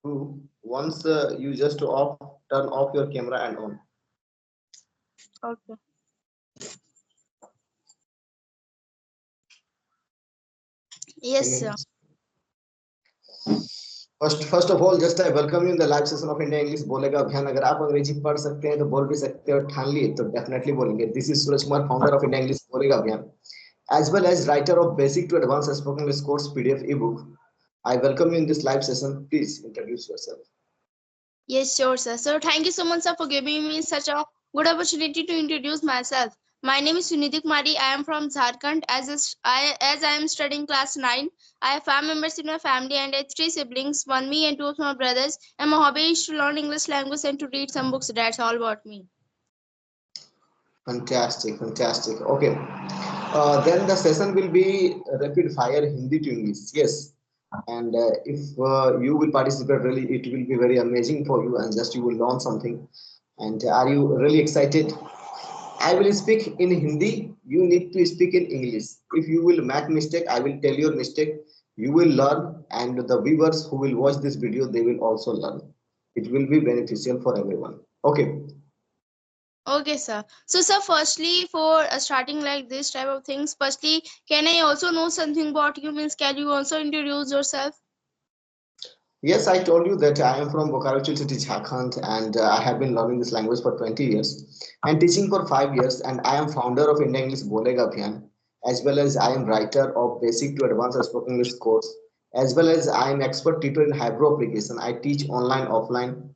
do once you just turn off your camera and on. Okay. Yes, sir. First of all, just I welcome you in the live session of India English बोलेगा अभियान. अगर आप अंग्रेजी पढ़ सकते हैं तो बोल भी सकते हैं और ठान लिए तो डेफिनेटली बोलेंगे. This is Suraj Kumar, founder of India English बोलेगा अभियान, as well as writer of Basic to Advanced Spoken English course PDF ebook. I welcome you in this live session. Please introduce yourself. Yes, sure, sir. So thank you so much, sir, for giving me such a good opportunity to introduce myself. My name is Sunidhi Kumari. I am from Jharkhand. As I am studying class 9, I have 5 members in my family and I have 3 siblings, one me and 2 of my brothers. And my hobby is to learn English language and to read some books. That's all about me. Fantastic, fantastic. Okay. Then the session will be rapid fire Hindi to English. Yes. And if you will participate, really, it will be very amazing for you and just you will learn something. And are you really excited? I will speak in Hindi. You need to speak in English. If you will make mistake, I will tell your mistake. You will learn, and the viewers who will watch this video, they will also learn. It will be beneficial for everyone. Okay. Okay, sir. So, sir, firstly, for starting like this type of things, firstly, can I also know something about you? Means, can you also introduce yourself? Yes, I told you that I am from Bokaro city, Jharkhand, and I have been learning this language for 20 years and teaching for 5 years. And I am founder of India English Bolega Abhiyan, as well as I am writer of Basic to Advanced Spoken English course, as well as I am expert tutor in Hybro application. I teach online, offline,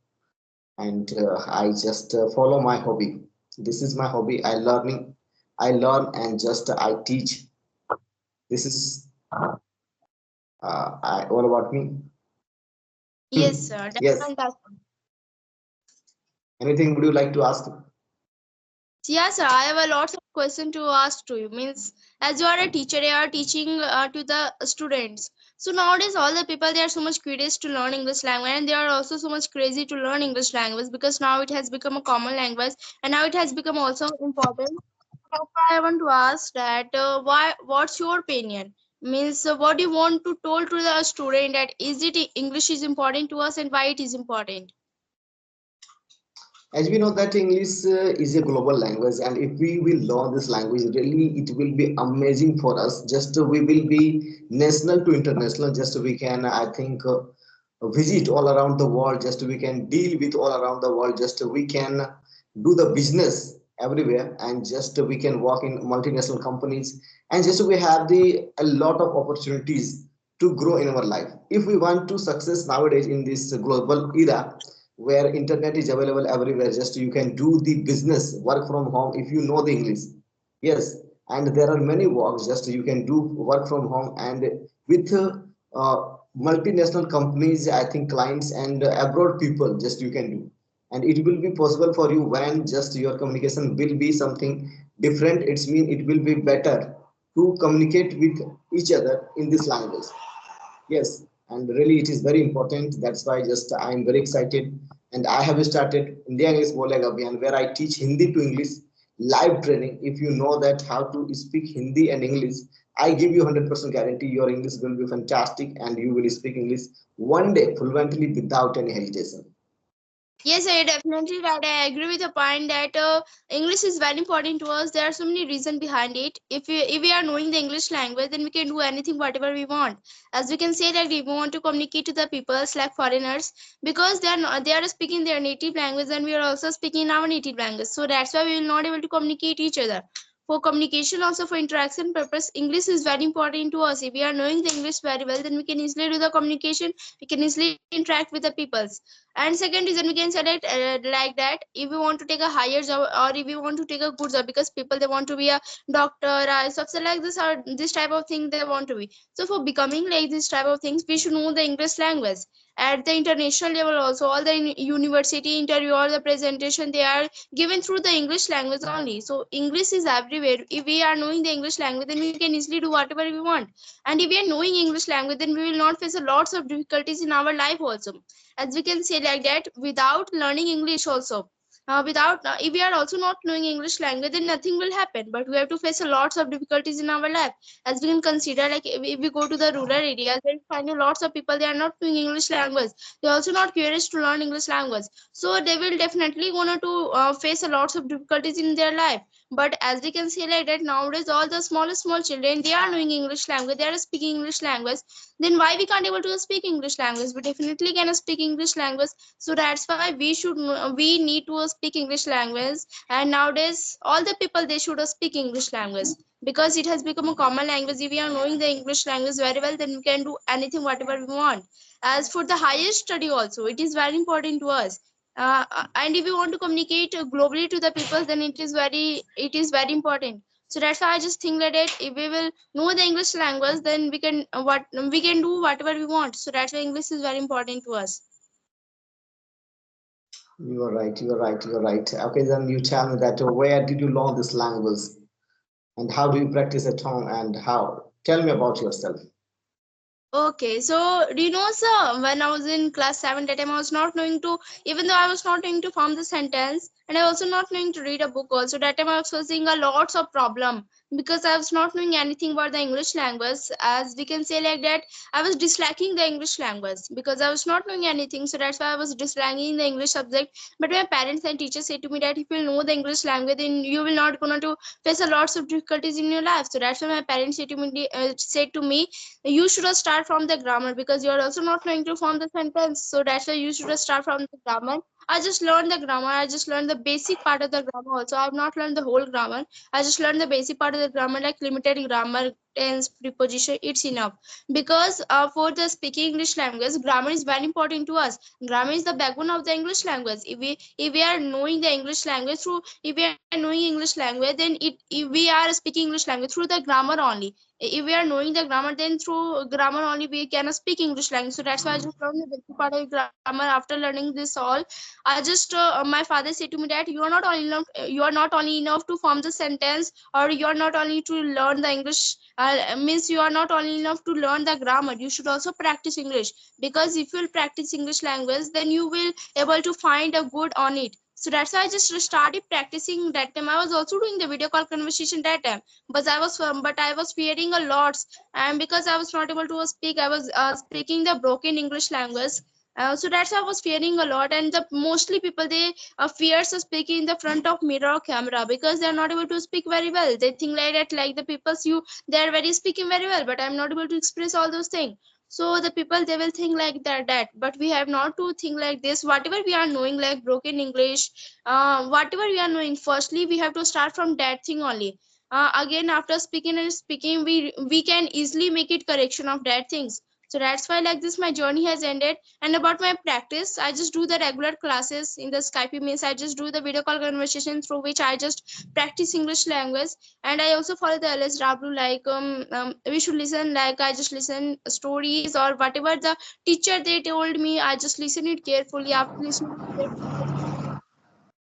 and I just follow my hobby. This is my hobby. I learn, and just I teach. This is all about me. Yes, sir. That's Yes. fantastic. Anything would you like to ask? Yes, sir. I have a lot of questions to ask to you. Means, as you are a teacher, you are teaching to the students. So nowadays, all the people they are so much curious to learn English language, and they are also so much crazy to learn English language because now it has become a common language, and now it has become also important. That's why I want to ask that why? What's your opinion? Means, what do you want to tell to the student that is it English is important to us and why it is important? As we know that English is a global language, and if we will learn this language, really it will be amazing for us. Just we will be national to international. Just we can, I think, visit all around the world. Just we can deal with all around the world. Just we can do the business everywhere, and just we can work in multinational companies, and just we have the a lot of opportunities to grow in our life. If we want to success nowadays in this global era where internet is available everywhere, just you can do the business work from home if you know the English. Yes, and there are many works just you can do work from home, and with multinational companies, I think clients and abroad people just you can do, and it will be possible for you when just your communication will be something different. It's mean it will be better to communicate with each other in this language. Yes, and really it is very important. That's why just I am very excited, and I have started India English Bolega Abhiyan where I teach Hindi to English live training. If you know that how to speak Hindi and English, I give you 100% guarantee your English will be fantastic and you will speak English one day fluently without any hesitation. Yes, I definitely that I agree with the point that English is very important to us. There are so many reasons behind it. If we are knowing the English language, then we can do anything whatever we want. As we can say that we want to communicate to the peoples like foreigners because they are speaking their native language and we are also speaking our native language. So that's why we will not able to communicate each other. For communication, also for interaction purpose, English is very important to us. If we are knowing the English very well, then we can easily do the communication. We can easily interact with the peoples. And second reason we can select like that if we want to take a higher job or if we want to take a good job because people they want to be a doctor something like this or this type of thing they want to be. So for becoming like this type of things we should know the English language. At the international level also all the university interview or the presentation they are given through the English language only. So English is everywhere. If we are knowing the English language then we can easily do whatever we want. And if we are knowing English language then we will not face a lots of difficulties in our life also. As we can say like that without learning English also if we are also not knowing English language, then nothing will happen. But we have to face a lots of difficulties in our life. As we can consider, like if we go to the rural areas, then find a lots of people, they are not knowing English language. They're also not curious to learn English language. So they will definitely gonna to face a lots of difficulties in their life. But as we can see like that nowadays, all the small children, they are knowing English language, they are speaking English language. Then why we can't able to speak English language? We definitely can speak English language. So that's why we need to speak English language. And nowadays all the people, they should speak English language, because it has become a common language. If we are knowing the English language very well, then we can do anything whatever we want. As for the higher study also, it is very important to us. And if we want to communicate globally to the people, then it is very important. So that's why I just think that if we will know the English language, then we can do whatever we want. So that's why English is very important to us. You are right. You are right. You are right. Okay, then you tell me that where did you learn this language and how do you practice at home and how? Tell me about yourself. Okay, so do you know, sir, when I was in class 7, that time I was not knowing to, even though I was not knowing to form the sentence, and I also not knowing to read a book also, that time I was facing a lots of problem, because I was not knowing anything about the English language. As we can say like that, I was disliking the English language because I was not knowing anything, so that's why I was disliking the English subject. But my parents and teachers said to me that if you know the English language, then you will not gonna to face a lots of difficulties in your life. So that's why my parents said to me, you should start from the grammar, because you are also not going to form the sentence. So that's why you should start from the grammar. I just learned the grammar. I just learned the basic part of the grammar also. I have not learned the whole grammar. I just learned the basic part of the grammar, like limited grammar, tense, preposition. It's enough. Because for the speaking English language, grammar is very important to us. Grammar is the backbone of the English language. If we are knowing the English language through, if we are knowing English language, then if we are speaking English language through the grammar only. If we are knowing the grammar, then through grammar only we can speak English language. So that's why I just learned the basic part of grammar. After learning this all, I just my father said to me that you are not only enough to form the sentence, or you are not only to learn the English, means you are not only enough to learn the grammar, you should also practice English. Because if you will practice English language, then you will able to find a good on it. So that's why I just started practicing. That time I was also doing the video call conversation that time, but I was fearing a lot. And because I was not able to speak, I was speaking the broken English language. So that's why I was fearing a lot. And the mostly people, they fears speaking in the front of mirror or camera, because they are not able to speak very well. They think like that, like the people's you, they are very speaking very well, but I'm not able to express all those things. So the people, they will think like that, but we have not to think like this. Whatever we are knowing, like broken English, whatever we are knowing, firstly we have to start from that thing only. Again, after speaking, we can easily make it correction of that things. So that's why like this my journey has ended. And about my practice, I just do the regular classes in the Skype, means I just do the video call conversation through which I just practice English language. And I also follow the LSW, like we should listen, like I just listen stories or whatever the teacher they told me, I just listen it carefully. After listening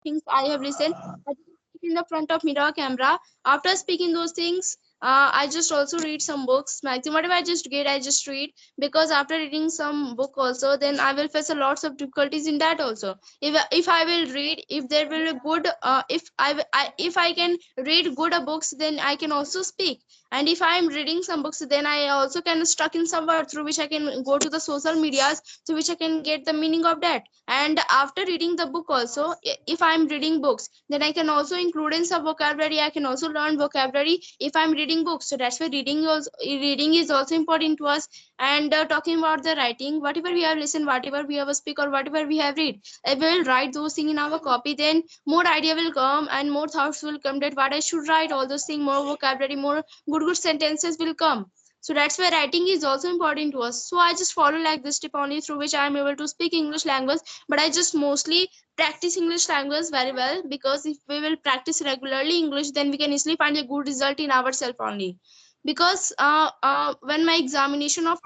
things I have listened, I just speak in the front of mirror camera. After speaking those things, I just also read some books. Maximum whatever I just get, I just read. Because after reading some book also, then I will face a lots of difficulties in that also. If I will read, if there will be good, if I can read good books, then I can also speak. And if I am reading some books, then I also can stuck in some word through which I can go to the social medias, through which I can get the meaning of that. And after reading the book also, if I'm reading books, then I can also include in some vocabulary. I can also learn vocabulary if I'm reading books. So that's why reading is also important to us. And talking about the writing, whatever we have listened, whatever we have speak, or whatever we have read, I will write those things in our copy. Then more idea will come and more thoughts will come, that what I should write, all those things, more vocabulary, more good sentences will come. So that's why writing is also important to us. So I just follow like this tip only, through which I am able to speak English language. But I just mostly practice English language very well, because if we will practice regularly English, then we can easily find a good result in ourselves only. Because when my examination of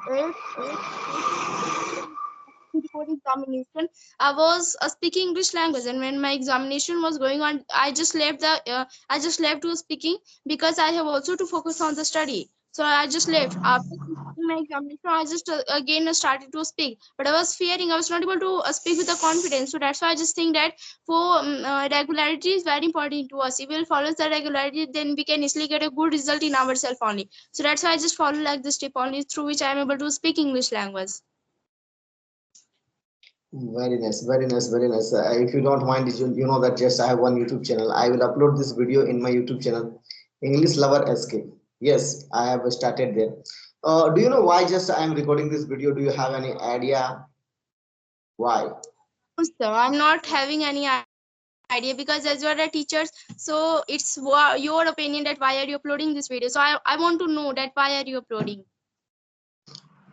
before examination, I was speaking English language, and when my examination was going on, I just left to speaking, because I have also to focus on the study. So I just left. After my examination, I just again started to speak. But I was fearing, I was not able to speak with the confidence. So that's why I just think that for regularity is very important to us. If we'll follow the regularity, then we can easily get a good result in ourselves only. So that's why I just follow like this tip only, through which I am able to speak English language. Very nice, very nice, very nice. If you don't mind, you know that just I have one YouTube channel. I will upload this video in my YouTube channel, English Lover Escape. Yes, I have started there. Do you know why just I am recording this video? Do you have any idea why? No, sir, I'm not having any idea, because as you are a teacher, so it's your opinion that why are you uploading this video. So I want to know that why are you uploading.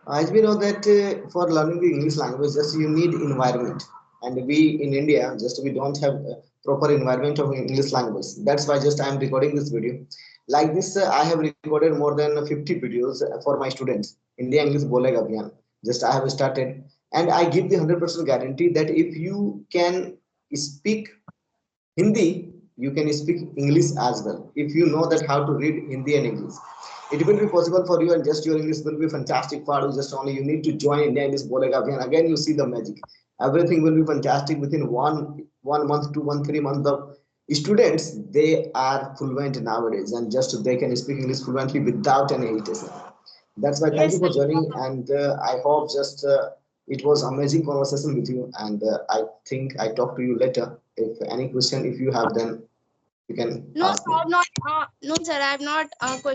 As we know that for learning the English language, just you need environment, and we in India just we don't have a proper environment of English language. That's why just I am recording this video. Like this, I have recorded more than 50 videos for my students. India English Bole Abhiyan. Just I have started, and I give the 100% guarantee that if you can speak Hindi, you can speak English as well. If you know that how to read Hindi and English, it will be possible for you, and just your English will be fantastic for you. Just only you need to join India English Bolega, and again you see the magic. Everything will be fantastic within one month, 2 months, 3 months. The students they are fluent nowadays, and just they can speak English fluently without any hesitation. That's why thank Yes, you sir. for joining, and I hope just it was amazing conversation with you, and I think I talk to you later. If any question, if you have, then you can No, sir, ask I me. have not. No, sir, I have not questioned